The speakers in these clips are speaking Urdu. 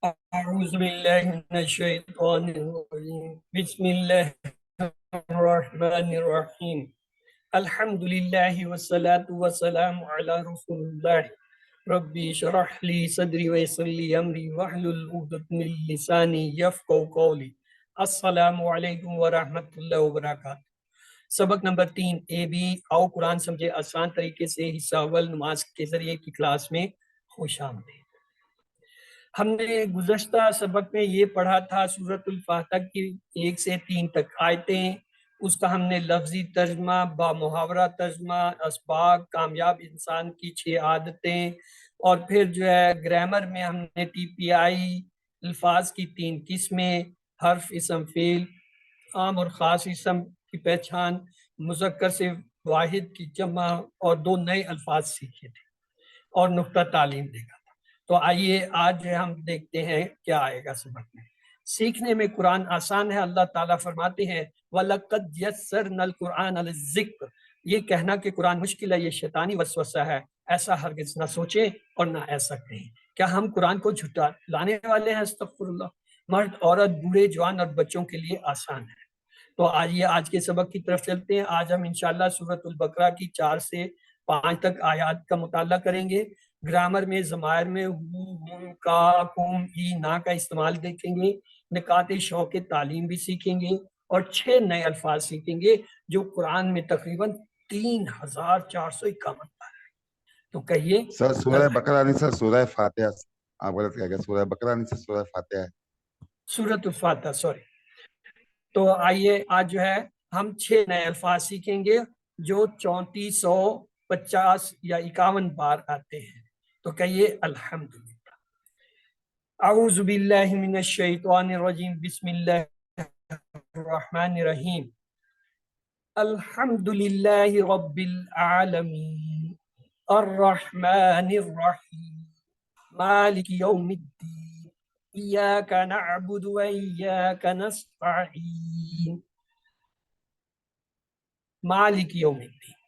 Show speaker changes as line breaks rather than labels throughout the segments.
أعوذ بالله من الشيطان الرجيم بسم الله الرحمن الرحيم الحمد لله والصلاة والسلام على رسول الله ربي اشرح لي صدري ويسر لي أمري واحلل عقدة من لساني يفقهوا قولي السلام علیکم ورحمۃ اللہ وبرکاتہ۔ سبق نمبر 3 اے بی آؤ قرآن سمجھے آسان طریقے سے حصہ اول نماز کے ذریعے کی کلاس میں خوش آمدید۔ ہم نے گزشتہ سبق میں یہ پڑھا تھا سورۃ الفاتحہ کی 1 سے 3 تک آیتیں، اس کا ہم نے لفظی ترجمہ، با محاورہ ترجمہ، اسباق، کامیاب انسان کی 6 عادتیں، اور پھر جو ہے گرامر میں ہم نے ٹی پی آئی الفاظ کی 3 قسمیں، حرف، اسم، فعل، عام اور خاص اسم کی پہچان، مذکر سے واحد کی جمع، اور 2 نئے الفاظ سیکھے تھے اور نقطہ تعلیم دیکھا تھا۔ تو آئیے آج ہم دیکھتے ہیں کیا آئے گا سبق میں۔ سیکھنے میں قرآن آسان ہے۔ اللہ تعالیٰ فرماتے ہیں وَلَقَدْ يَسَّرْنَا الْقُرْآنَ لِلذِّكْرِ، یہ کہنا کہ قرآن مشکل ہے یہ شیطانی وسوسہ ہے، ایسا ہرگز نہ سوچیں اور نہ ایسا کہیں۔ کیا ہم قرآن کو جھٹا لانے والے ہیں؟ استغفر اللہ۔ مرد، عورت، بوڑھے، جوان اور بچوں کے لیے آسان ہے۔ تو آئیے آج کے سبق کی طرف چلتے ہیں۔ آج ہم انشاءاللہ سورۃ البقرہ کی 4 سے 5 تک آیات کا مطالعہ کریں گے۔ گرامر میں ضمائر میں ہو، ہم، کا، کم، ای، نا کا استعمال دیکھیں گے۔ نکات شوق تعلیم بھی سیکھیں گے اور 6 نئے الفاظ سیکھیں گے جو قرآن میں تقریباً 3451 بار ہے۔ تو کہیے
سر سورہ بقرہ نہیں سر سورہ فاتحہ، آپ غلط کہہ گئے، سورہ بقرہ نہیں سر سورہ فاتحہ ہے۔
سورۃ الفاتحہ، سوری۔ تو آئیے آج جو ہے ہم 6 نئے الفاظ سیکھیں گے جو 3450 یا 51 بار آتے ہیں۔ تو کہیے الحمدللہ۔ اعوذ باللہ من الشیطان الرجیم بسم اللہ الرحمن الرحیم الحمدللہ رب العالمین الرحمن الرحیم مالک یوم الدین ایاک نعبد و ایاک نستعین۔ مالک یوم الدین،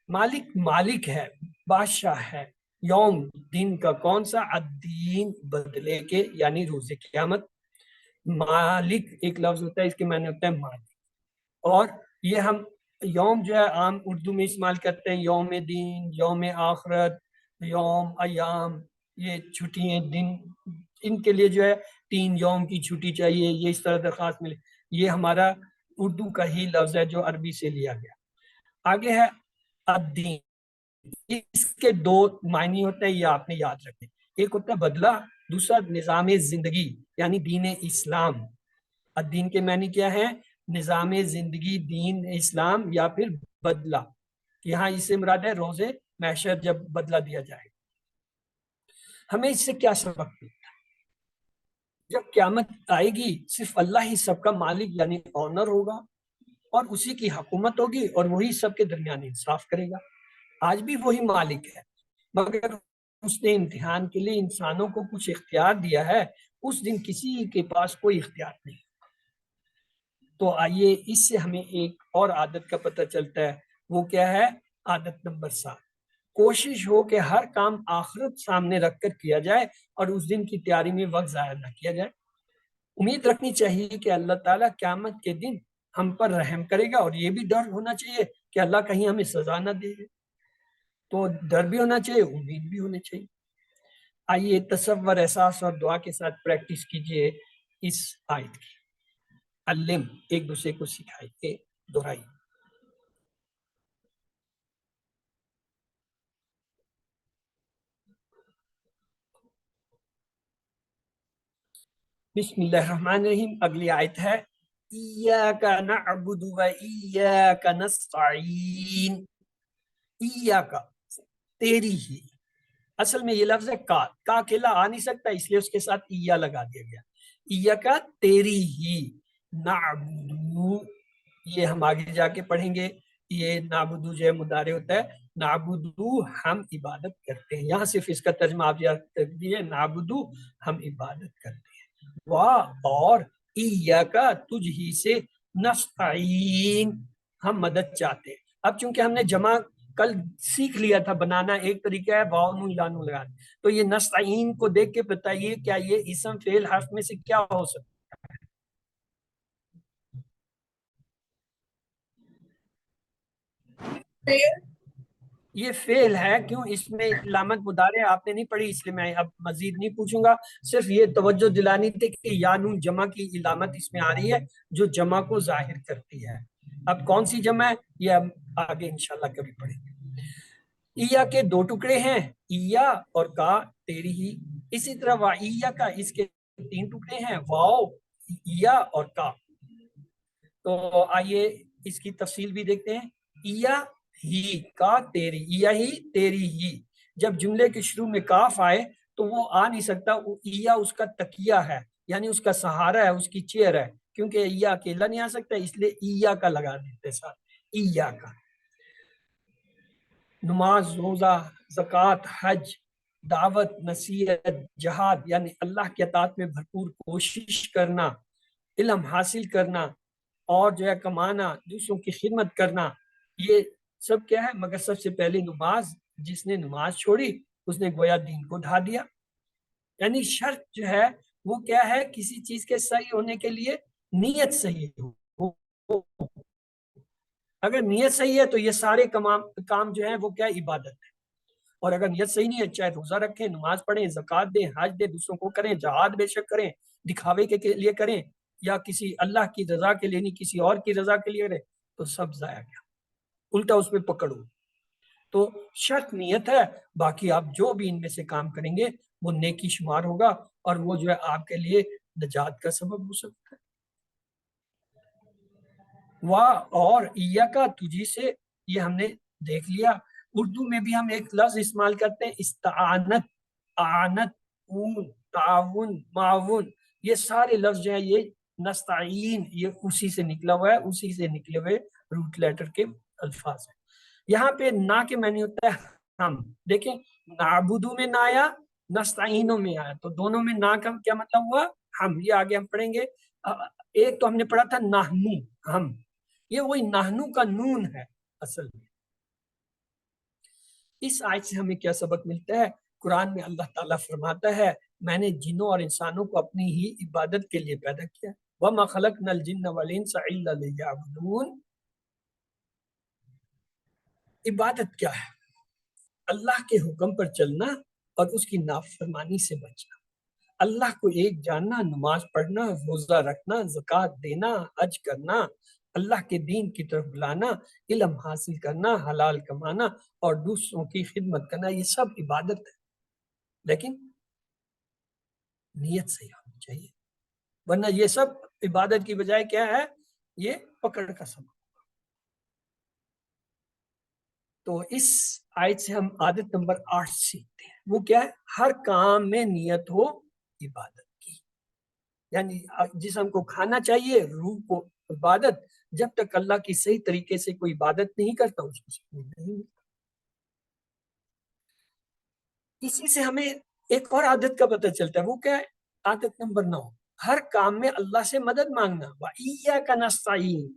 مالک مالک ہے، بادشاہ ہے، یوم دن کا کون سا؟ الدین بدلے کے، یعنی روز قیامت۔ مالک ایک لفظ ہوتا ہے، اس کے معنی ہوتا ہے مالک، اور یہ ہم یوم جو ہے عام اردو میں استعمال کرتے ہیں، یوم دین، یوم آخرت، یوم، ایام، یہ چھٹیاں دن، ان کے لیے جو ہے 3 یوم کی چھٹی چاہیے، یہ اس طرح درخواست ملے۔ یہ ہمارا اردو کا ہی لفظ ہے جو عربی سے لیا گیا۔ آگے ہے الدین، اس کے 2 معنی ہوتے ہیں، یہ آپ نے یاد رکھیں۔ ایک ہوتا ہے بدلہ، دوسرا نظام زندگی یعنی دین اسلام۔ الدین کے معنی کیا ہے؟ نظام زندگی، دین اسلام، یا پھر بدلہ۔ یہاں اس سے مراد ہے روز محشر جب بدلہ دیا جائے۔ ہمیں اس سے کیا سبق ملتا ہے؟ جب قیامت آئے گی صرف اللہ ہی سب کا مالک یعنی اونر ہوگا، اور اسی کی حکومت ہوگی، اور وہی سب کے درمیان انصاف کرے گا۔ آج بھی وہی مالک ہے، مگر اس نے امتحان کے لیے انسانوں کو کچھ اختیار دیا ہے، اس دن کسی کے پاس کوئی اختیار نہیں۔ تو آئیے اس سے ہمیں ایک اور عادت کا پتہ چلتا ہے، وہ کیا ہے؟ عادت نمبر 7، کوشش ہو کہ ہر کام آخرت سامنے رکھ کر کیا جائے اور اس دن کی تیاری میں وقت ضائع نہ کیا جائے۔ امید رکھنی چاہیے کہ اللہ تعالیٰ قیامت کے دن ہم پر رحم کرے گا، اور یہ بھی ڈر ہونا چاہیے کہ اللہ کہیں ہمیں سزا نہ دے گا۔ تو ڈر بھی ہونا چاہیے، امید بھی ہونی چاہیے۔ آئیے تصور، احساس اور دعا کے ساتھ پریکٹس کیجئے اس آیت کی۔ علم، ایک دوسرے کو سکھائیے، دہرائیے۔ بسم اللہ الرحمن الرحیم۔ اگلی آیت ہے ایاک نعبد و ایاک نستعین۔ ایاک، تیری ہی، اصل میں یہ لفظ ہے کا اکیلا آ نہیں سکتا، اس لیے اس کے ساتھ ایا لگا دیا گیا۔ ایاک، تیری ہی، نعبد، یہ ہم آگے جا کے پڑھیں گے، یہ نعبد جو ہے مضارع ہوتا ہے، نعبد ہم عبادت کرتے ہیں، یہاں صرف اس کا ترجمہ آپ یاد کر دیجیے، نعبد ہم عبادت کرتے ہیں، اور ایاک، تجھ ہی سے، نستعین، ہم مدد چاہتے ہیں۔ اب چونکہ ہم نے جمع کل سیکھ لیا تھا بنانا ایک طریقہ ہے واو نون لا نون لگانا. تو یہ نستعین کو دیکھ کے بتائیے کیا یہ اسم فعل حرف میں سے کیا ہو سکتا ہے؟ یہ فعل ہے. کیوں؟ اس میں علامت مضارع آپ نے نہیں پڑھی اس لیے میں اب مزید نہیں پوچھوں گا. صرف یہ توجہ دلانی تھی کہ یا نون جمع کی علامت اس میں آ رہی ہے جو جمع کو ظاہر کرتی ہے. اب کون سی جمع ہے یہ ہم آگے انشاءاللہ کبھی پڑھیں گے. ایا کے دو ٹکڑے ہیں، ایا اور کا تیری ہی. اسی طرح وایا کا اس کے تین ٹکڑے ہیں، واو ایا اور کا. تو آئیے اس کی تفصیل بھی دیکھتے ہیں. ایا ہی کا تیری، ایا ہی تیری ہی. جب جملے کے شروع میں کاف آئے تو وہ آ نہیں سکتا. ایا اس کا تکیہ ہے، یعنی اس کا سہارا ہے، اس کی چیئر ہے. کیونکہ ایا اکیلا نہیں آ سکتا اس لیے ایا کا لگا دیتے ساتھ. ایا کا. نماز، روزہ، زکوٰۃ، حج، دعوت، نصیحت، جہاد یعنی اللہ کے اطاعت میں بھرپور کوشش کرنا، علم حاصل کرنا اور جو ہے کمانا، دوسروں کی خدمت کرنا، یہ سب کیا ہے؟ مگر سب سے پہلے نماز. جس نے نماز چھوڑی اس نے گویا دین کو ڈھا دیا. یعنی شرط جو ہے وہ کیا ہے؟ کسی چیز کے صحیح ہونے کے لیے نیت صحیح ہو. اگر نیت صحیح ہے تو یہ سارے کام جو ہیں وہ کیا؟ عبادت ہے. اور اگر نیت صحیح نہیں ہے، چاہے روزہ رکھیں، نماز پڑھیں، زکوٰۃ دیں، حج دیں، دوسروں کو کریں، جہاد بے شک کریں، دکھاوے کے لیے کریں یا کسی اللہ کی رضا کے لیے نہیں کسی اور کی رضا کے لیے کریں، تو سب ضائع گیا، الٹا اس پہ پکڑو. تو شرط نیت ہے. باقی آپ جو بھی ان میں سے کام کریں گے وہ نیکی شمار ہوگا اور وہ جو ہے آپ کے لیے نجات کا سبب ہو سکتا ہے. اور ایا کا تجھی سے، یہ ہم نے دیکھ لیا. اردو میں بھی ہم ایک لفظ استعمال کرتے ہیں استعانت، اعانت، اون، تعاون، معاون. یہ سارے لفظ جو ہیں یہ نستعین، یہ اسی سے نکلا ہوا ہے، اسی سے نکلے ہوئے روٹ لیٹر کے الفاظ ہیں. یہاں پہ نا کے معنی ہوتا ہے ہم. دیکھیں نعبدو میں نا آیا، نستعینوں میں آیا، تو دونوں میں نا کا کیا مطلب ہوا؟ ہم. یہ آگے ہم پڑھیں گے. ایک تو ہم نے پڑھا تھا نحنو، ہم. یہ وہی نحنو کا نون ہے اصل میں. اس آیت سے ہمیں کیا سبق ملتا ہے؟ قرآن میں اللہ تعالیٰ فرماتا ہے میں نے جنوں اور انسانوں کو اپنی ہی عبادت کے لیے پیدا کیا. وَمَا خَلَقْنَا الْجِنَّ وَالْإِنسَ إِلَّا لِيَعْبُدُونِ. عبادت کیا ہے؟ اللہ کے حکم پر چلنا اور اس کی نافرمانی سے بچنا. اللہ کو ایک جاننا، نماز پڑھنا، روزہ رکھنا، زکوٰۃ دینا، حج کرنا، اللہ کے دین کی طرف بلانا، علم حاصل کرنا، حلال کمانا اور دوسروں کی خدمت کرنا، یہ سب عبادت ہے. لیکن نیت صحیح ہونی چاہیے، ورنہ یہ سب عبادت کی بجائے کیا ہے؟ یہ پکڑ کا سبب. تو اس آیت سے ہم عادت نمبر 8 سیکھتے ہیں. وہ کیا ہے؟ ہر کام میں نیت ہو عبادت کی. یعنی جسم کو کھانا چاہیے، روح کو عبادت. جب تک اللہ کی صحیح طریقے سے کوئی عبادت نہیں کرتا اس کو سکون نہیں ملتا. اسی سے ہمیں ایک اور عادت کا پتہ چلتا ہے. وہ کیا ہے؟ عادت نمبر 9، ہر کام میں اللہ سے مدد مانگنا. وَإِيَّاكَ نَسْتَعِينُ،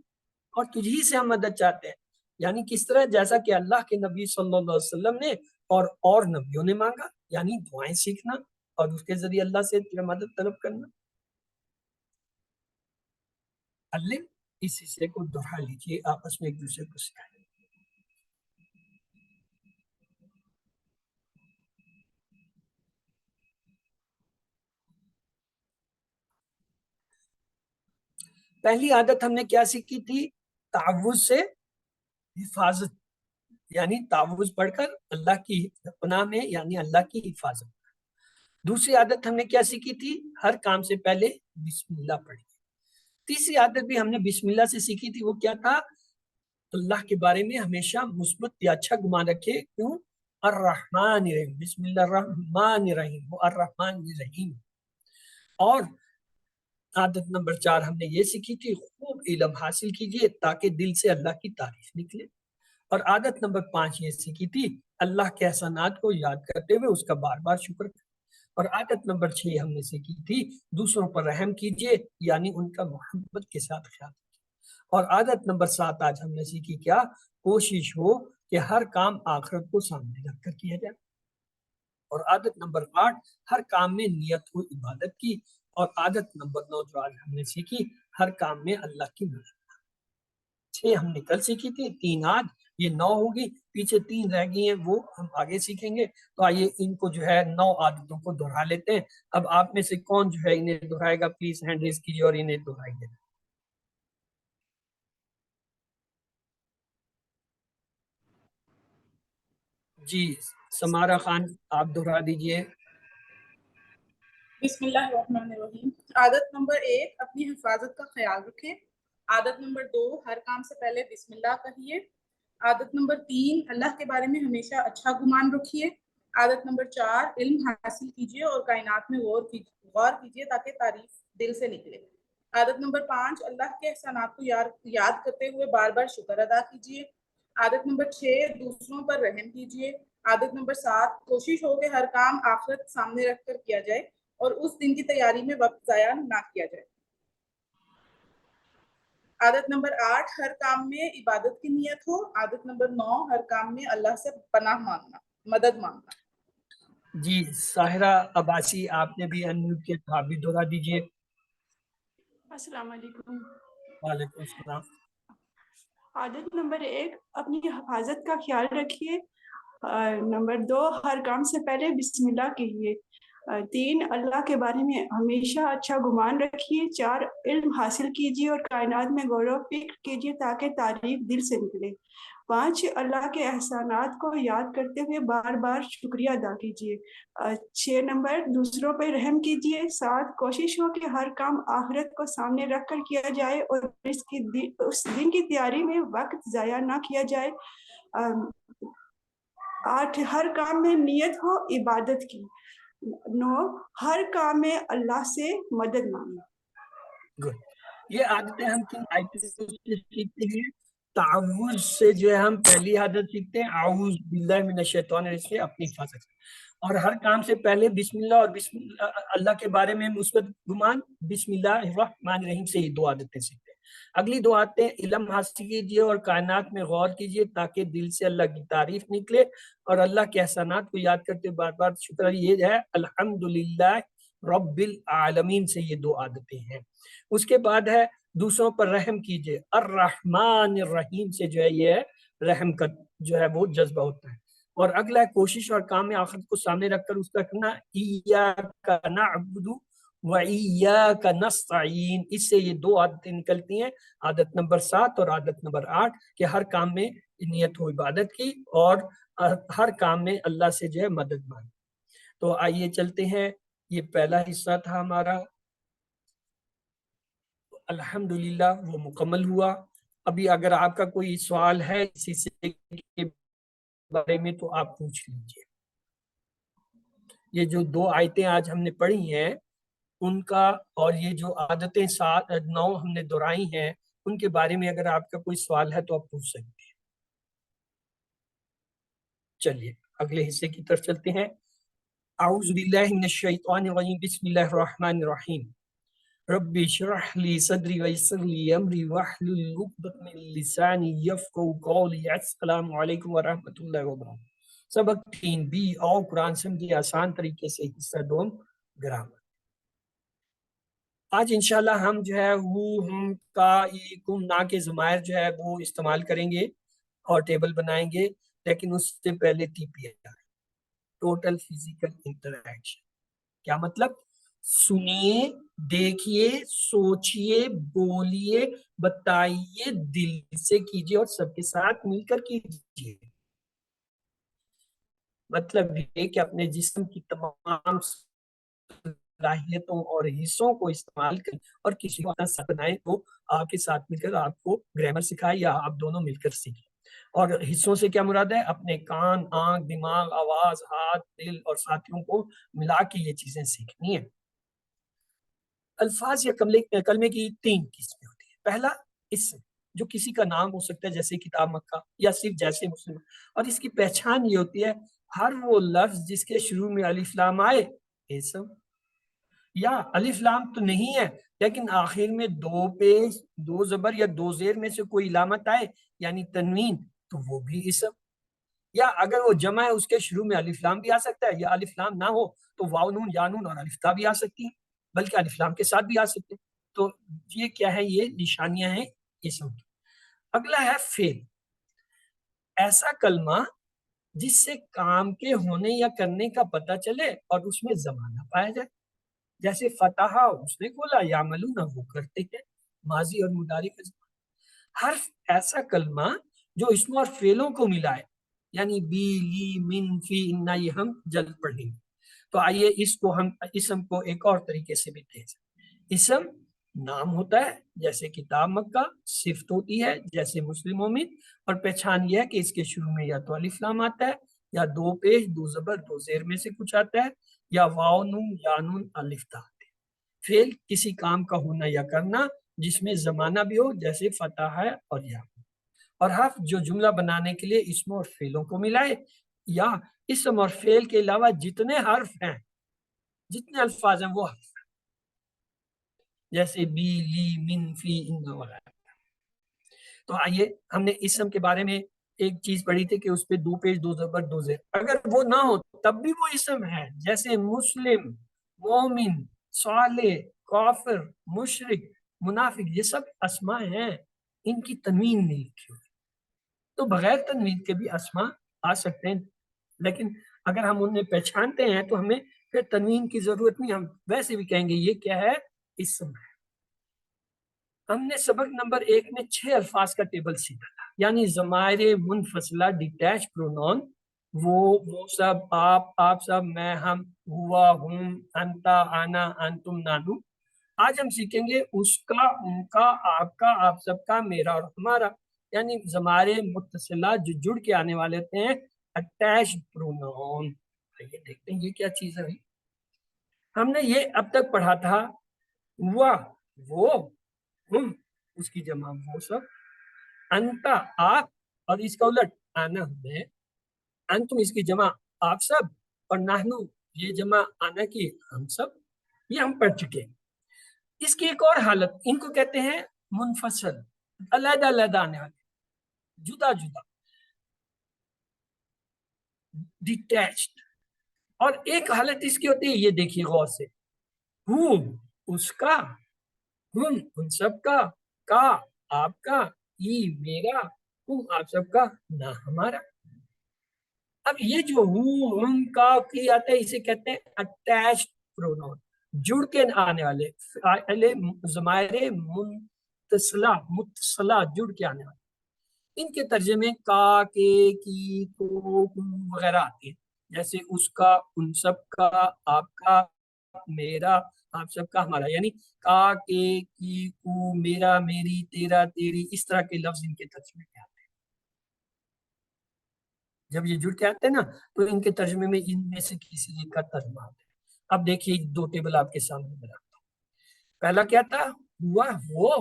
اور تجھی سے ہم مدد چاہتے ہیں. یعنی کس طرح؟ جیسا کہ اللہ کے نبی صلی اللہ علیہ وسلم نے اور نبیوں نے مانگا، یعنی دعائیں سیکھنا اور اس کے ذریعے اللہ سے مدد طلب کرنا. علم، اس حصے کو دوہرا لیجیے، آپس میں ایک دوسرے کو سکھائیں. پہلی عادت ہم نے کیا سیکھی تھی؟ تعوذ سے حفاظت، یعنی تعوذ پڑھ کر اللہ کی پناہ میں، یعنی اللہ کی حفاظت. دوسری عادت ہم نے کیا سیکھی تھی؟ ہر کام سے پہلے بسم اللہ پڑھی. تیسری عادت بھی ہم نے بسم اللہ سے سیکھی تھی. وہ کیا تھا؟ اللہ کے بارے میں ہمیشہ مثبت یا اچھا گمان رکھے. کیوں؟ الرحمن الرحیم، بسم اللہ الرحمن الرحیم، وہ الرحمن الرحیم. اور عادت نمبر 4 ہم نے یہ سیکھی تھی خوب علم حاصل کیجئے تاکہ دل سے اللہ کی تعریف نکلے. اور عادت نمبر 5 یہ سیکھی تھی اللہ کے احسانات کو یاد کرتے ہوئے اس کا بار بار شکر کریں. اور عادت نمبر 6 ہم نے سیکھی تھی دوسروں پر رحم کیجئے، یعنی ان کا محبت کے ساتھ خیال. اور عادت نمبر 7 آج ہم نے سیکھی کیا؟ کوشش ہو کہ ہر کام آخرت کو سامنے رکھ کر کیا جائے. اور عادت نمبر 8 ہر کام میں نیت ہو عبادت کی. اور عادت نمبر 9 جو آج ہم نے سیکھی ہر کام میں اللہ کی مدد. 6 ہم نے کل سیکھی تھی, 3 آج, یہ 9 ہوگی, پیچھے 3 رہ گئی ہیں وہ ہم آگے سیکھیں گے. تو آئیے ان کو جو ہے 9 عادتوں کو دہرا لیتے ہیں. اب آپ میں سے کون جو ہے انہیں دہرائے گا؟ پلیز ہینڈ ریز کیجیے اور انہیں دہرائیے. جی سمارا خان آپ دہرا دیجئے.
بسم اللہ الرحمن الرحیم. عادت نمبر 1 اپنی حفاظت کا خیال رکھیں. عادت نمبر 2 ہر کام سے پہلے بسم اللہ کہیے. عادت نمبر 3 اللہ کے بارے میں ہمیشہ اچھا گمان رکھیے. عادت نمبر 4 علم حاصل کیجیے اور کائنات میں غور کیجیے تاکہ تعریف دل سے نکلے. عادت نمبر 5 اللہ کے احسانات کو یاد کرتے ہوئے بار بار شکر ادا کیجیے. عادت نمبر 6 دوسروں پر رحم کیجیے. عادت نمبر 7 کوشش ہو کہ ہر کام آخرت سامنے رکھ کر کیا جائے اور اس دن کی تیاری میں وقت ضائع نہ کیا جائے. عادت نمبر 8 ہر کام میں عبادت کی نیت ہو. عادت نمبر 9 ہر کام میں اللہ سے پناہ مانگنا، مدد مانگنا.
جی ساحرہ عباسی آپ نے بھی انمیوٹ کے آپ بھی دہرا دیجئے.
السلام علیکم.
وعلیکم السلام.
عادت نمبر 1 اپنی حفاظت کا خیال رکھیے. نمبر 2 ہر کام سے پہلے بسم اللہ کہیے. 3 اللہ کے بارے میں ہمیشہ اچھا گمان رکھیے. 4 علم حاصل کیجیے اور کائنات میں غور و فکر کیجیے تاکہ تعریف دل سے نکلے. 5 اللہ کے احسانات کو یاد کرتے ہوئے بار بار شکریہ ادا کیجیے. 6 نمبر دوسروں پر رحم کیجیے. 7 کوشش ہو کہ ہر کام آخرت کو سامنے رکھ کر کیا جائے اور اس دن کی تیاری میں وقت ضائع نہ کیا جائے. 8 ہر کام میں نیت ہو عبادت کی. 9 ہر کام میں اللہ سے مدد مانگنا.
گڈ. یہ عادتیں ہم کن آیتوں سے سیکھتے ہیں؟ تعوذ سے جو ہے ہم پہلی عادت سیکھتے ہیں, اعوذ باللہ من الشیطان الرجیم سے اپنی حفاظت. اور ہر کام سے پہلے بسم اللہ اور بسم اللہ کے بارے میں مثبت گمان, بسم اللہ الرحمن الرحیم سے یہ 2 عادتیں سیکھتے ہیں. اگلی 2 عادتیں علم حاصل کیجیے اور کائنات میں غور کیجیے تاکہ دل سے اللہ کی تعریف نکلے اور اللہ کے احسانات کو یاد کرتے بار بار شکر. یہ ہے الحمدللہ رب العالمین سے یہ 2 عادتیں ہیں. اس کے بعد ہے دوسروں پر رحم کیجیے. الرحمن الرحیم سے جو ہے یہ رحم کا جو ہے وہ جذبہ ہوتا ہے. اور اگلا ہے کوشش اور کام میں آخرت کو سامنے رکھ کر اس کا کرنا. ایاک نعبد و ایاک نستعین. اس سے یہ 2 عادتیں نکلتی ہیں, عادت نمبر 7 اور عادت نمبر 8, کہ ہر کام میں نیت ہو عبادت کی اور ہر کام میں اللہ سے جو ہے مدد مانگی. تو آئیے چلتے ہیں, یہ پہلا حصہ تھا ہمارا الحمدللہ وہ مکمل ہوا. ابھی اگر آپ کا کوئی سوال ہے اسی سے کے بارے میں تو آپ پوچھ لیجئے. یہ جو 2 آیتیں آج ہم نے پڑھی ہیں ان کا اور یہ جو عادتیں 9 ہم نے دہرائی ہیں ان کے بارے میں اگر آپ کا کوئی سوال ہے تو آپ پوچھ سکتے ہیں. چلیے اگلے حصے کی طرف چلتے ہیں. اعوذ باللہ من الشیطان الرجیم بسم اللہ الرحمن الرحیم. رب اشرح لي صدري ويسر لي امري واحلل عقدة من لساني يفقهوا قولي. السلام علیکم ورحمۃ اللہ وبرکاتہ. سبق 3B اور قرآن سم کی آسان طریقے سے حصہ 2 گرامر. آج انشاءاللہ ہم جو ہے وہ ہم کا کم نا کے ضمائر جو ہے وہ استعمال کریں گے اور ٹیبل بنائیں گے, لیکن اس سے پہلے TPI ٹوٹل فزیکل انٹریکشن. کیا مطلب؟ سنیے, دیکھیے, سوچئے, بولیے, بتائیے, دل سے کیجیے اور سب کے ساتھ مل کر کیجیے. مطلب یہ کہ اپنے جسم کی تمام صلاحیتوں اور حصوں کو استعمال کریں اور کسی کو اپنا ساتھ بنائیں تو آپ کے ساتھ مل کر آپ کو گرامر سکھائے یا آپ دونوں مل کر سیکھیں. اور حصوں سے کیا مراد ہے؟ اپنے کان, آنکھ, دماغ, آواز, ہاتھ, دل اور ساتھیوں کو ملا کے یہ چیزیں سیکھنی ہیں. الفاظ یا کلمے کی 3 قسمیں ہوتی ہیں. پہلا اسم جو کسی کا نام ہو سکتا ہے جیسے کتاب مکہ یا صرف جیسے مسلم, اور اس کی پہچان یہ ہوتی ہے ہر وہ لفظ جس کے شروع میں الف لام آئے اسم, یا الف لام تو نہیں ہے لیکن آخر میں 2 پیش 2 زبر یا 2 زیر میں سے کوئی علامت آئے یعنی تنوین تو وہ بھی اسم. یا اگر وہ جمع ہے اس کے شروع میں الف لام بھی آ سکتا ہے، یا الف لام نہ ہو تو واو نون یا نون اور الف تا بھی آ سکتی ہیں، بلکہ الف لام کے ساتھ بھی آ سکتے ہیں. تو یہ کیا ہے، یہ نشانیاں ہیں اسم کی. اگلا ہے فعل، ایسا کلمہ جس سے کام کے ہونے یا کرنے کا پتہ چلے اور اس میں زمانہ پایا جائے. جیسے فتح، اس نے کھولا، یعملون، وہ کرتے ہیں، ماضی اور مضارع کا زمانہ. حرف ایسا کلمہ جو اسم اور فعلوں کو ملائے، یعنی بی، لی، من، فی، انا، یہ ہم جلد پڑھیں گے. تو آئیے اس کو ہم اسم کو ایک اور طریقے سے بھی دیکھیں. اسم نام ہوتا ہے جیسے کتاب مکہ، صفت ہوتی ہے جیسے مسلم مومن، اور پہچان یہ ہے کہ اس کے شروع میں یا تو الف لام آتا ہے، یا دو پیش، دو زبر، دو زیر میں سے کچھ آتا ہے، یا واو نون یا نون الف تا آتے ہیں. فعل کسی کام کا ہونا یا کرنا جس میں زمانہ بھی ہو، جیسے فتح ہے اور یا. اور حرف جو جملہ بنانے کے لیے اسم اور فعلوں کو ملائے، یا اسم اور فعل کے علاوہ جتنے حرف ہیں، جتنے الفاظ ہیں وہ حرف ہیں، جیسے بی، لی، من، فی، ان وغیرہ. تو آئیے ہم نے اسم کے بارے میں ایک چیز پڑھی تھی کہ اس پہ دو پیش، دو زبر، دو زیر. اگر وہ نہ ہو تب بھی وہ اسم ہے، جیسے مسلم، مومن، صالح، کافر، مشرک، منافق، یہ سب اسماء ہیں، ان کی تنوین نہیں لکھی ہوئی. تو بغیر تنوین کے بھی اسماء آ سکتے ہیں، لیکن اگر ہم انہیں پہچانتے ہیں تو ہمیں پھر تنوین کی ضرورت نہیں، ہم ویسے بھی کہیں گے یہ کیا ہے، اسم ہے. ہم نے سبق نمبر 1 میں 6 الفاظ کا ٹیبل سیکھا تھا، یعنی ضمائر منفصلہ ڈیٹیچ پرونون، وہ سب، آپ سب، میں، ہم، ہوا، ہم، انتا، آنا، انتم، نانو. آج ہم سیکھیں گے اس کا، ان کا، آپ کا، آپ سب کا، میرا اور ہمارا، یعنی ضمائر متصلہ جو جڑ کے آنے والے ہوتے ہیں، اٹیچ پرونون. یہ دیکھتے ہیں یہ کیا چیز ہے. ہم نے یہ اب تک پڑھا تھا، ہوا، وہ، ہم اس کی جمع وہ سب، انتا آپ، اور اس کا الٹ آنا میں، انتم اس کی جمع آپ سب، اور نحنو یہ جمع آنا کی ہم سب. یہ ہم پڑھ چکے ہیں. اس کی ایک اور حالت، ان کو کہتے ہیں منفصل، علیحدہ علیحدہ آنے والے، جدا جدا، ڈیٹیچڈ. اور ایک حالت اس کی ہوتی ہے، یہ دیکھیے غور سے، ہو اس کا، ہم ان سب کا آپ کا، ای میرا، تم آپ سب کا، نہ ہمارا. اب یہ جو ہم کا کی آتا ہے اسے کہتے ہیں اٹیچڈ پرونون، جڑ کے آنے والے ضمائر متصلہ جڑ کے آنے والے. ان کے ترجمے کا، کے، کی، کو، وغیرہ آتے ہیں، جیسے اس کا، ان سب کا، آپ کا، میرا، آپ سب کا، ہمارا. یعنی کا، کے، کی، کو، میرا، میری، تیرا، تیری، اس طرح کے لفظ ان کے ترجمے میں آتے ہیں. جب یہ جڑ کے آتے ہیں نا تو ان کے ترجمے میں ان میں سے کسی ایک کا ترجمہ آتا ہے. اب دیکھیے دو ٹیبل آپ کے سامنے بناتا ہوں. پہلا کیا تھا، ہوا، وہ،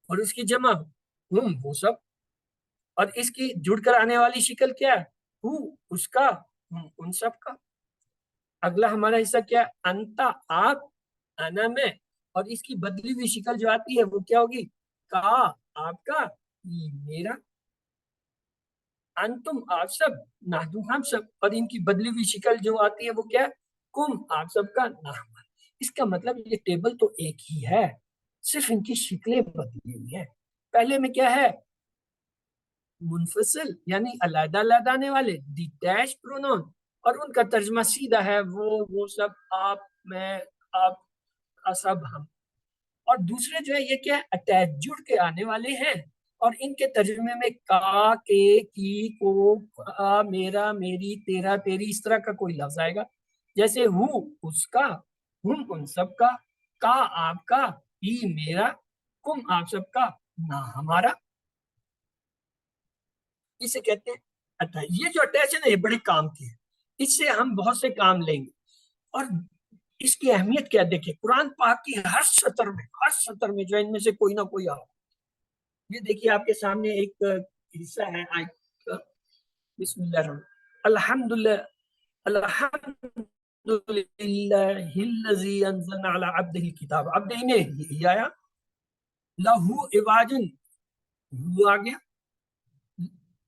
اور اس کی جمع ہم وہ سب، اور اس کی جڑ کر آنے والی شکل کیا ہے، ہو اس کا، ہم ان سب کا. اگلا ہمارا حصہ کیا، انتا آپ، انا میں، اور اس کی بدلی ہوئی شکل جو آتی ہے وہ کیا ہوگی، کا آپ کا، ای میرا، انتم آپ سب، نحنو ہم سب، اور ان کی بدلی ہوئی شکل جو آتی ہے وہ کیا ہے، کم آپ سب کا، نہ ہمارا. اس کا مطلب یہ ٹیبل تو ایک ہی ہے، صرف ان کی شکلیں بدلی ہوئی ہیں. پہلے میں کیا ہے، منفصل یعنی علیحدہ علیحدہ آنے والے ڈیٹیچ پرونون، اور ان کا ترجمہ سیدھا ہے وہ سب، آپ، میں، آپ سب، ہم. اور دوسرے جو ہے یہ کیا ہے، اٹیچ جڑ کے آنے والے ہیں، اور ان کے ترجمے میں کا، کے، کی، کو، میرا، میری، تیرا، تیری، اس طرح کا کوئی لفظ آئے گا. جیسے ہو اس کا، ہم ان سب کا آپ کا، ای میرا، کم آپ سب کا، نہ ہمارا. اسے کہتے ہیں اٹیچ. یہ جو اٹیچ ہے نا یہ بڑے کام کی ہے، اس سے ہم بہت سے کام لیں گے. اور اس کی اہمیت کیا دیکھیں، قرآن پاک کی ہر سطر میں جو ہے ان میں سے کوئی نہ کوئی آ. یہ دیکھیے آپ کے سامنے ایک حصہ ہے آیت کا، بسم اللہ الرحمن الحمدللہ الذی انزل علی عبدہ الکتاب. عبد انہیں آیا، لہو عواجن، ہو آ گیا،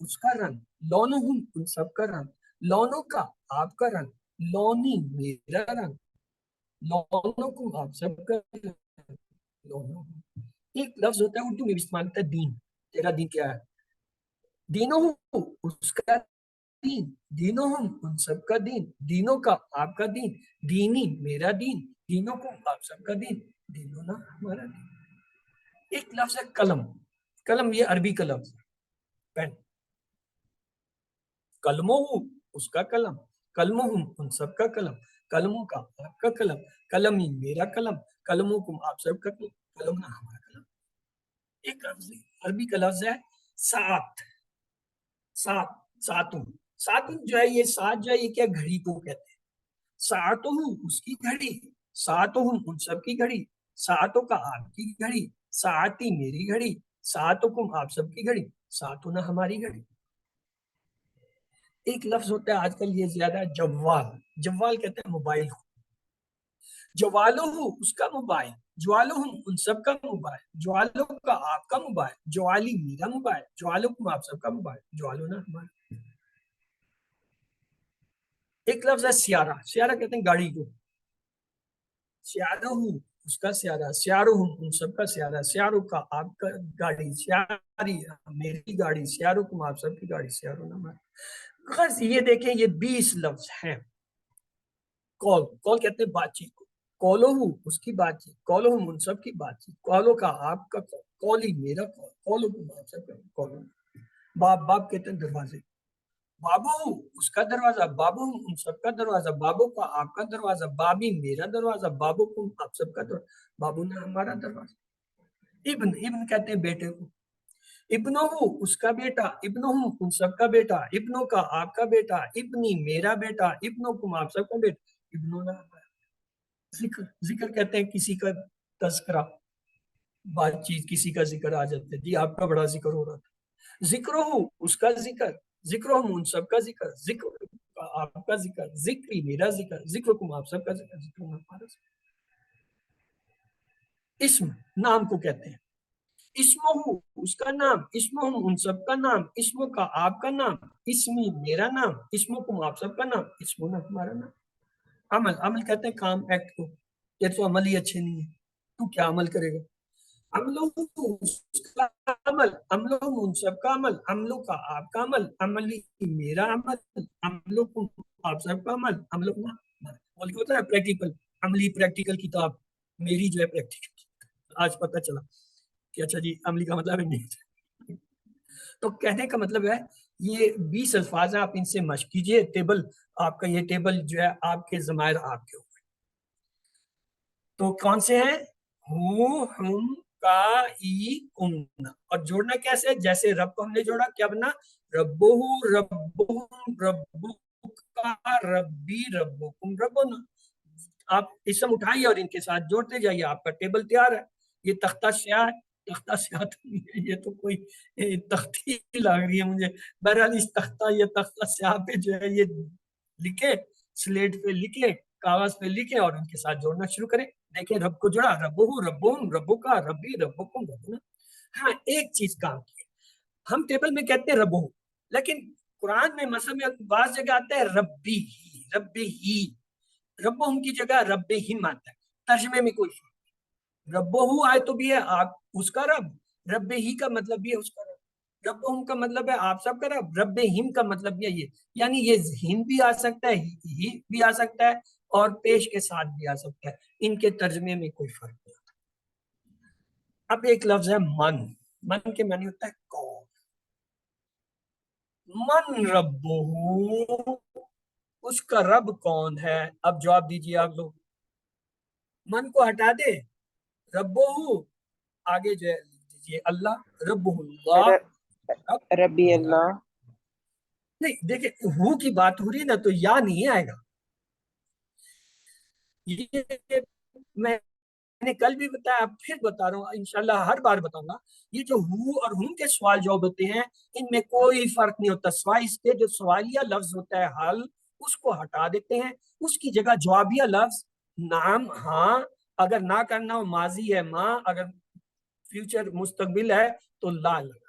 اس کا رنگ، لونہم ان سب کا رنگ، لونوں کا آپ کا رنگ، لونی میرا رنگ، لونوں کو آپ سب کا رنگ، لونوں۔ ایک لفظ ہوتا ہے اردو میں بھی استعمال ہوتا ہے دین، تیرا دین کیا ہے، دینوں اس کا دین، دینوں ہم ان سب کا دین، دینوں کا آپ کا دین، دینی میرا دین، دینوں کو آپ سب کا دین، دینوں نا ہمارا دین۔ ایک لفظ ہے قلم، قلم یہ عربی کا لفظ ہے، پین، قلموں اس کا قلم، قلموں ان سب کا قلم، قلموں کا آپ کا قلم، قلم ہی میرا قلم، قلموں کو آپ سب کا قلم، قلم نا ہمارا قلم۔ ایک لفظ عربی کا لفظ ہے سات، سات، ساتوں، ساتوں جو ہے یہ سات جو ہے یہ کیا گھڑی کو کہتے ہیں، ساتوں اس کی گھڑی، ساتوں ان سب کی گھڑی، ساتوں کا آپ کی گھڑی، ساعتی میری گھڑی، ساتوں کو آپ سب کی گھڑی، ساتوں نہ ہماری گھڑی۔ ایک لفظ ہوتا ہے آج کل یہ زیادہ ہے جوال، جوال کہتے ہیں موبائل کو، جوالو اس کا موبائل، جوالو ان سب کا موبائل، جوالو کا آپ کا موبائل، جوالی میرا موبائل، جوالو کو آپ سب کا موبائل، جوالو نا ہمارا۔ ایک لفظ ہے سیارہ، سیارہ کہتے ہیں گاڑی کو، سیارہ اس کا سیارہ، سیارو ان سب کا سیارہ، سیارو کا آپ کا گاڑی، سیاری میری گاڑی، سیارو کو آپ سب کی گاڑی، سیارو نا ہمارا۔ خاص یہ دیکھیں یہ 20 لفظ ہیں۔ کال، کال کہتے ہیں بات چیت کو، کالو اس کی بات چیت، کالو ان سب کی بات چیت، کالو کا آپ کا کال، کالی میرا کال، کالو کو آپ سب کا کالو۔ باب، باب کہتے ہیں دروازے، بابو اس کا دروازہ، بابو ان سب کا دروازہ، بابو کا آپ کا دروازہ، بابی میرا دروازہ، بابو کو آپ سب کا دروازہ، بابو نے ہمارا دروازہ۔ ابن، ابن کہتے ہیں بیٹے کو، ابنو اس کا بیٹا، ابنو ان سب کا بیٹا، ابنوں کا آپ کا بیٹا، ابنی میرا بیٹا، ابنوں کو آپ سب کا بیٹا، ابنوں نے ہمارا۔ ذکر، ذکر کہتے ہیں کسی کا تذکرہ، بات چیت کسی کا ذکر آ جاتا ہے، جی آپ کا بڑا ذکر ہو رہا تھا، ذکر اس کا ذکر، ذکر ان سب کا ذکر، ذکر آپ کا ذکر، ذکری میرا ذکر، ذکر کو آپ سب کا ذکر، ذکر ہمارا ذکر۔ اسم، نام کو کہتے ہیں، اسمہ اس کا نام، اسمہ ان سب کا نام، اسموں کا آپ کا نام، اسمی میرا نام، اسموں کو آپ سب کا نام، اسموں نہ ہمارا نام۔ عمل، عمل کہتے ہیں کام، ایکٹ کو، یہ تو عمل ہی اچھے نہیں ہے، تو کیا عمل کرے گا، عملوں اس کا عمل، عملوں ان سب کا عمل، عملوں کا آپ کا عمل، عملی میرا عمل، عملوں کو آپ سب کا عمل، عملوں کو بول کے ہوتا ہے پریکٹیکل، عملی پریکٹیکل کتاب میری جو ہے پریکٹیکل، آج پتہ چلا کہ اچھا جی عملی کا مطلب ہے نہیں۔ تو کہنے کا مطلب ہے یہ 20 الفاظ ہیں، آپ ان سے مشق کیجئے، ٹیبل آپ کا، یہ ٹیبل جو ہے آپ کے ضمائر آپ کے اوپر، تو کون سے ہیں، ہوں، ہم، کا، ای، کم، اور جوڑنا کیسے، جیسے رب کو ہم نے جوڑا کیا بنا، ربو، ربہم، ربو کا، ربی، ربکم، ربنا۔ آپ اسم اٹھائیے اور ان کے ساتھ جوڑتے جائیے، آپ کا ٹیبل تیار ہے۔ یہ تختہ سیاہ ہے، تختہ سیاہ تو نہیں ہے، یہ تو کوئی تختی لگ رہی ہے مجھے، بہرحال اس تختہ، یہ تختہ سیاہ پہ جو ہے یہ لکھے، سلیٹ پہ لکھے، کاغذ پہ لکھے اور ان کے ساتھ جوڑنا شروع کریں، دیکھیں رب کو جڑا، ربو، ربہم، ربو کا، ربی، ربکم، ربنا۔ ہاں ایک چیز کام کی، ہم ٹیبل میں کہتے ہیں ربو، لیکن قرآن میں مثلا میں بعض جگہ آتا ہے ربی ہی، ربی ہی، ربہم کی جگہ رب ہم آتا ہے، ترجمے میں کوئی فرق نہیں، ربہو آئے تو بھی ہے آپ اس کا رب، رب ہی کا مطلب بھی ہے اس کا رب، ربہم کا مطلب ہے آپ سب کا رب، رب ہم کا مطلب بھی ہے یہ، یعنی یہ ہم بھی آ سکتا ہے، ہی بھی آ سکتا ہے، اور پیش کے ساتھ بھی آ سکتا ہے، ان کے ترجمے میں کوئی فرق نہیں ہوتا۔ اب ایک لفظ ہے من، من کے معنی ہوتا ہے کون، من ربہ، اس کا رب کون ہے، اب جواب دیجیے آپ لوگ، من کو ہٹا دے، ربہ آگے جو دیجیے اللہ، رب اللہ،
ربی اللہ،
نہیں دیکھیں ہو کی بات ہو رہی ہے نا تو یا نہیں آئے گا، یہ میں نے کل بھی بتایا، پھر بتا رہا ہوں، انشاءاللہ ہر بار بتاؤں گا، یہ جو ہو اور ہم کے سوال جواب ہوتے ہیں ان میں کوئی فرق نہیں ہوتا، سوائے اس کے جو سوالیہ لفظ ہوتا ہے حل، اس کو ہٹا دیتے ہیں، اس کی جگہ جوابیہ لفظ نعم، ہاں، اگر نہ کرنا ہو ماضی ہے ماں، اگر فیوچر مستقبل ہے تو لا لگا،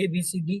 ABCD.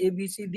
ABCD.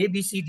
ABCD.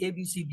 ABCD.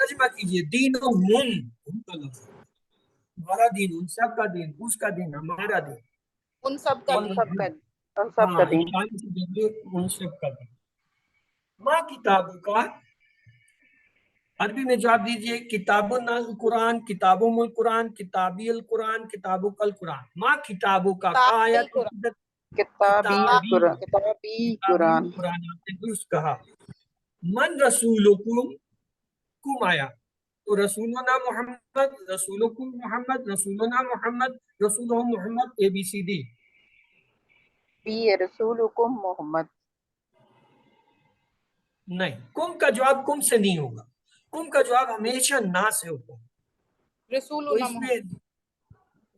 ترجمہ کیجئے دین ہم کا لفظ ہے۔ ہمارا دین، ان سب کا دین، اس کا دین، ہمارا دین،
ان سب کا
ان
دین،
سب کا دین
اسلام سے جڑے ان سب کا دین۔ ماں کتابوں کا عربی میں جواب دیجئے کتاب القرآن، کتابوں القرآن، کتابی القرآن، کتابوں کا القرآن۔ ماں کتابوں کا
کتابی
آیت
قرآن،
کتابی
کتابی
قرآن، کتابی قرآن،
قرآن، آپ نے درست کہا۔ من رسولکم، کم آیا تو رسولنا محمد، رسولکم محمد، رسولنا محمد، رسولہم محمد، اے بی سی ڈی۔
بی رسولکم محمد،
نہیں، کم کا جواب کم سے نہیں ہوگا، کم کا جواب ہمیشہ نا سے ہوگا۔ تو
رسولنا محمد،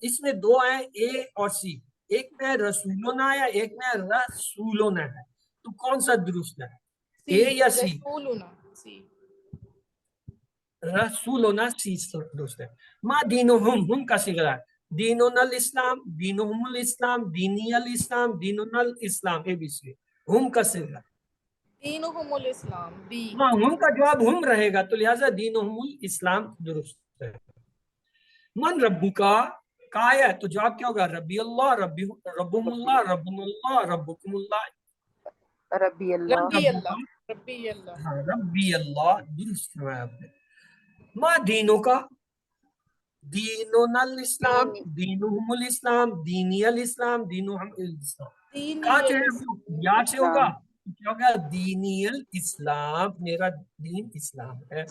اس میں دو ہیں، اے اور سی، ایک میں رسولنا ہے، ایک میں رسولنا ہے، تو کون سا درست ہے، اے یا سی؟
رسولنا، سی،
رسولنا سی درست ہے۔ ما دینہم، ہم کا صیغہ ہے، دیننا الاسلام، دینہم الاسلام، دینی الاسلام، دیننا الاسلام، اے بی سی، ہم کا صیغہ ہے۔
دینہم الاسلام، بی،
ہاں، ہم کا جواب ہم رہے گا، تو لہٰذا دینہم الاسلام درست ہے۔ من ربو کا آیا ہے تو جواب کیا ہوگا، ربی اللہ، ربم اللہ، ربم اللہ، ربکم اللہ،
ربی اللہ،
ربی
ربو
اللہ،
کا،
ربی اللہ،
ہاں، ربی اللہ درست ہے آپ نے۔ ما دینوں کا، دیننا الاسلام،
دینی،
دینہم الاسلام، دینی الاسلام، دینہم الاسلام۔
دینی
کہا جو ہے وہ
الاسلام،
یا سے ہوگا،
اسلام،
کیا ہوگا، دینی الاسلام، میرا دین اسلام ہے۔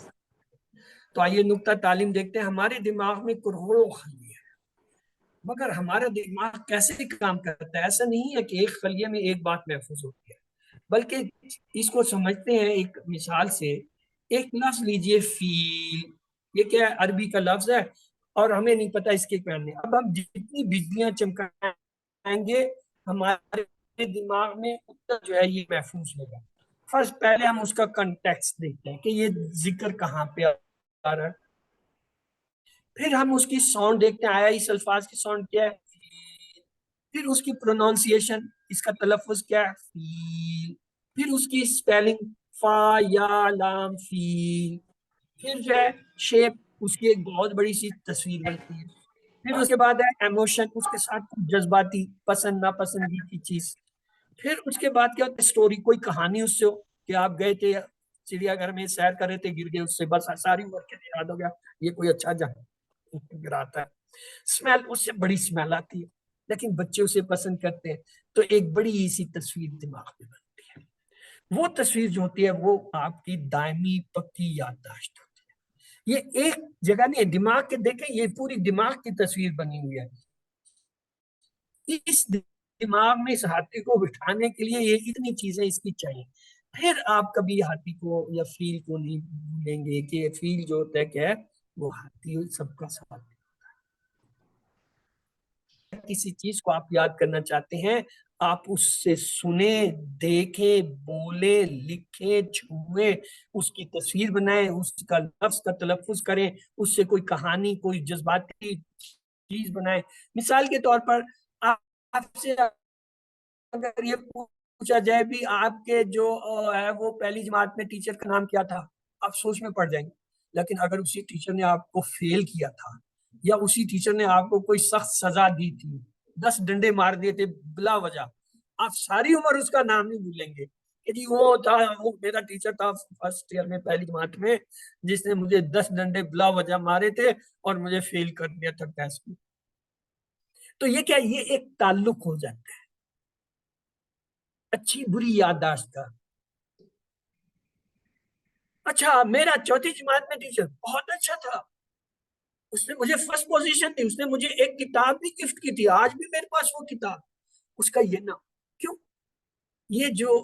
تو آئیے نقطہ تعلیم دیکھتے ہیں۔ ہمارے دماغ میں کروڑوں خلیے ہیں، مگر ہمارا دماغ کیسے کام کرتا ہے؟ ایسا نہیں ہے کہ ایک خلیے میں ایک بات محفوظ ہوتی ہے، بلکہ اس کو سمجھتے ہیں ایک مثال سے۔ ایک لفظ لیجئے فیل، یہ کیا ہے، عربی کا لفظ ہے اور ہمیں نہیں پتا اس کے معنی۔ اب ہم جتنی بجلیاں چمکائیں گے ہمارے دماغ میں اتنا جو ہے یہ محفوظ ہوگا۔ فرسٹ پہلے ہم اس کا کنٹیکسٹ دیکھتے ہیں کہ یہ ذکر کہاں پہ آ رہا ہے، پھر ہم اس کی ساؤنڈ دیکھتے ہیں، آیا اس الفاظ کی ساؤنڈ کیا ہے، پھر اس کی پرونانسیشن، اس کا تلفظ کیا ہے، فیل، پھر اس کی سپیلنگ فا یا لام فیل، پھر جو ہے شیپ، اس کی ایک بہت بڑی سی تصویر بنتی ہے، پھر اس کے بعد ہے ایموشن، اس کے ساتھ جذباتی پسند ناپسندگی کی چیز، پھر اس کے بعد کیا ہوتا ہے، اسٹوری، کوئی کہانی اس سے ہو کہ آپ گئے تھے چڑیا گھر میں سیر کر رہے تھے، گر گئے، اس سے بس ساری عمر کے لیے یاد ہو گیا یہ کوئی اچھا جہاں گراتا ہے۔ اسمیل، اس سے بڑی اسمیل آتی ہے، لیکن بچے اسے پسند کرتے ہیں، تو ایک بڑی سی تصویر دماغ میں بنتی ہے۔ وہ تصویر جو ہوتی ہے وہ آپ کی دائمی پکی یادداشت ہوتی ہے۔ یہ ایک جگہ نہیں، دماغ کے دیکھیں، یہ پوری دماغ کی تصویر بنی ہوئی ہے۔ اس دماغ میں اس ہاتھی کو بٹھانے کے لیے یہ اتنی چیزیں اس کی چاہیے۔ پھر آپ کبھی ہاتھی کو یا فیل کو نہیں بھولیں گے کہ فیل جو ہوتا ہے کیا ہے، وہ ہاتھی سب کا ساتھ۔ کسی چیز کو آپ یاد کرنا چاہتے ہیں، آپ اس سے سنیں، دیکھیں، بولیں، لکھیں، چھوئیں، اس کی تصویر بنائیں، اس کا لفظ کا تلفظ کریں، اس سے کوئی کہانی، کوئی جذباتی چیز بنائیں۔ مثال کے طور پر آپ سے اگر یہ پوچھا جائے بھی آپ کے جو ہے وہ پہلی جماعت میں ٹیچر کا نام کیا تھا، آپ سوچ میں پڑ جائیں گے۔ لیکن اگر اسی ٹیچر نے آپ کو فیل کیا تھا، یا اسی ٹیچر نے آپ کو کوئی سخت سزا دی تھی، 10 ڈنڈے مار دیے تھے بلا وجہ، آپ ساری عمر اس کا نام نہیں بھولیں گے کہ جی وہ تھا، وہ میرا ٹیچر تھا فرسٹ ایئر میں پہلی جماعت میں، جس نے مجھے 10 ڈنڈے بلا وجہ مارے تھے اور مجھے فیل کر دیا تھا ٹیسٹ میں۔ تو یہ کیا، یہ ایک تعلق ہو جاتا ہے اچھی بری یادداشت کا۔ اچھا، میرا چوتھی جماعت میں ٹیچر بہت اچھا تھا، اس نے مجھے فرسٹ پوزیشن دی، اس نے مجھے ایک کتاب بھی گفٹ کی تھی، آج بھی میرے پاس وہ کتاب، اس کا یہ نام کیوں؟ یہ جو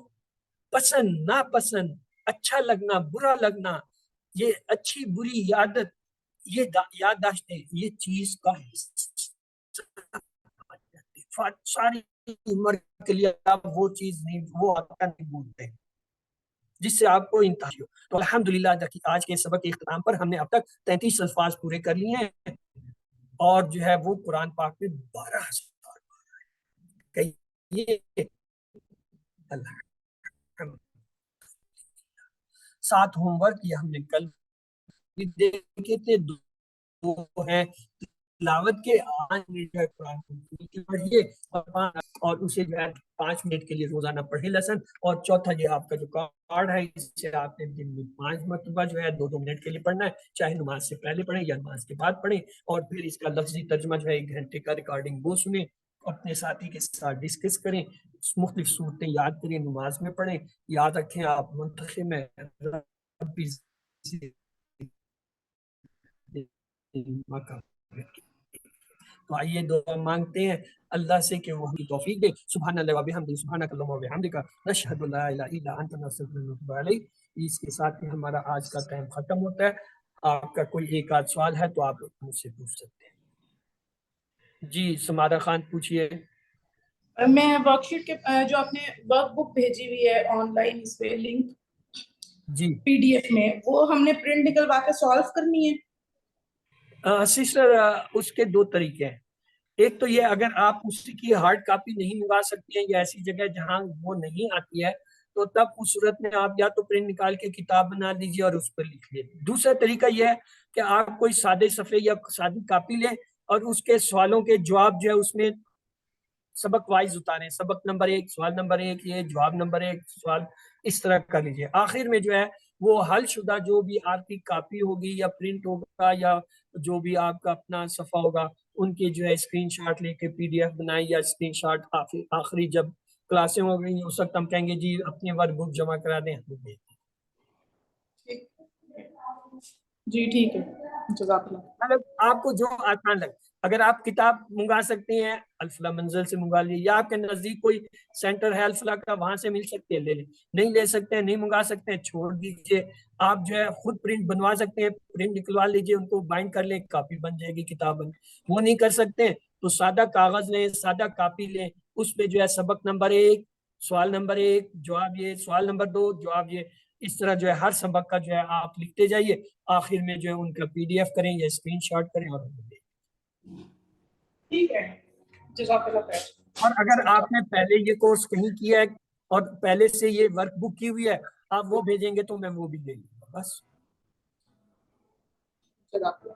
پسند ناپسند، اچھا لگنا برا لگنا، یہ اچھی بری یادت، یہ یادداشتیں، یہ چیز کا ساری عمر کے لیے آپ وہ چیز نہیں، وہ آپ نہیں بھولتے، جس سے آپ کو انتہا ہو۔ تو الحمدللہ آج کے سبق کے اختتام پر ہم نے اب تک 33 الفاظ پورے کر لیے ہیں، اور جو ہے وہ قرآن پاک میں 12,000 کہیے اللہ۔ 7 ہوم ورک یہ ہم نے کل دیکھے تھے، دو ہیں تلاوت کے 5 منٹ جو ہے قرآن کی پڑھیے اور اسے جو ہے 5 منٹ کے لیے روزانہ پڑھے لسن. اور چوتھا یہ آپ کا جو کارڈ ہے اس سے آپ نے دن میں 5 مرتبہ جو ہے 2 منٹ کے لیے پڑھنا ہے، چاہے نماز سے پہلے پڑھیں یا نماز کے بعد پڑھیں. اور پھر اس کا لفظی ترجمہ جو ہے 1 گھنٹے کا ریکارڈنگ وہ سنیں، اپنے ساتھی کے ساتھ ڈسکس کریں، مختلف صورتیں یاد کریں، نماز میں پڑھیں. یاد رکھیں آپ منتخب میں تو آئیے دعا مانگتے ہیں اللہ سے کہ وہ ہمیں توفیق دے. سبحان اللہ و بحمدہ، سبحانک اللہم و بحمدک، نشہد لا الہ الا انت، نستغفرک و نتوب الیک. اس کے ساتھ ہی ہمارا آج کا ٹائم ختم ہوتا ہے. آپ کا کوئی ایک آدھ سوال ہے تو آپ مجھ سے پوچھ سکتے ہیں. جی سمارہ خان پوچھئے.
میں ورک شیٹ کے جو آپ نے ورک بک بھیجی ہوئی ہے آن لائن، اس پہ لنک
جی
PDF میں، وہ ہم نے پرنٹ نکلوا کے سالو کرنی ہے؟
سسٹر اس کے 2 طریقے ہیں. ایک تو یہ اگر آپ اس کی ہارڈ کاپی نہیں منگا سکتے ہیں یا ایسی جگہ جہاں وہ نہیں آتی ہے تو تب اس صورت میں آپ یا تو پرنٹ نکال کے کتاب بنا لیجیے اور اس پر لکھ لیجیے. دوسرا طریقہ یہ ہے کہ آپ کوئی سادے صفحے یا سادی کاپی لیں اور اس کے سوالوں کے جواب جو ہے اس میں سبق وائز اتاریں، سبق نمبر 1 سوال نمبر 1 یہ جواب نمبر 1 سوال، اس طرح کر لیجیے. آخر میں جو ہے وہ حل شدہ جو بھی آپ کی کاپی ہوگی یا پرنٹ ہوگا یا جو بھی آپ کا اپنا صفحہ ہوگا ان کے جو ہے اسکرین شاٹ لے کے PDF بنائیں یا اسکرین شاٹ آخری جب کلاسیں ہو گئی اس وقت ہم کہیں گے جی اپنے ورک بک جمع کرا دیں، ہم دیں.
جی ٹھیک ہے، جزاک اللہ.
مطلب آپ کو جو آسان لگے. اگر آپ کتاب منگا سکتے ہیں الفلاح منزل سے منگا لیجیے، یا آپ کے نزدیک کوئی سینٹر ہے الفلاح کا وہاں سے مل سکتے ہیں لے لیں. نہیں لے سکتے ہیں، نہیں منگا سکتے ہیں، چھوڑ دیجیے. آپ جو ہے خود پرنٹ بنوا سکتے ہیں، پرنٹ نکلوا لیجیے، ان کو بائنڈ کر لیں، کاپی بن جائے گی، کتاب بن. وہ نہیں کر سکتے تو سادہ کاغذ لیں، سادہ کاپی لیں، اس پہ جو ہے سبق نمبر 1 سوال نمبر 1 جواب یہ، سوال نمبر 2 جواب یہ، اس طرح جو ہے ہر سبق کا جو ہے آپ لکھتے جائیے. آخر میں جو ہے ان کا PDF کریں یا اسکرین شاٹ کریں اور دیں.
ٹھیک ہے، جزاک اللہ خیر.
اور اگر آپ نے پہلے یہ کورس کہیں کیا ہے اور پہلے سے یہ ورک بک کی ہوئی ہے آپ وہ بھیجیں گے تو میں وہ بھی دے دوں گا. بس
جزاک اللہ.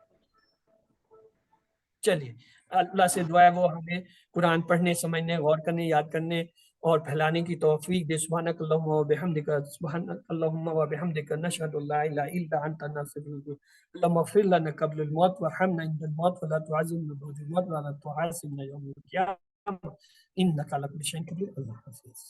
چلیے اللہ سے دعا ہے وہ ہمیں قرآن پڑھنے، سمجھنے، غور کرنے، یاد کرنے اور پھیلانے کی توفیق دے. سبحانک اللہم و بحمدک، سبحانک اللہم و بحمدک، نشہد لا الہ الا انت، نستغفرک. اللہم اغفر لنا قبل الموت وارحمنا عند الموت ولا تعذبنا بعد الموت ولا تحاسبنا یوم القیامہ انک علی کل شیء قدیر. اللہ حافظ.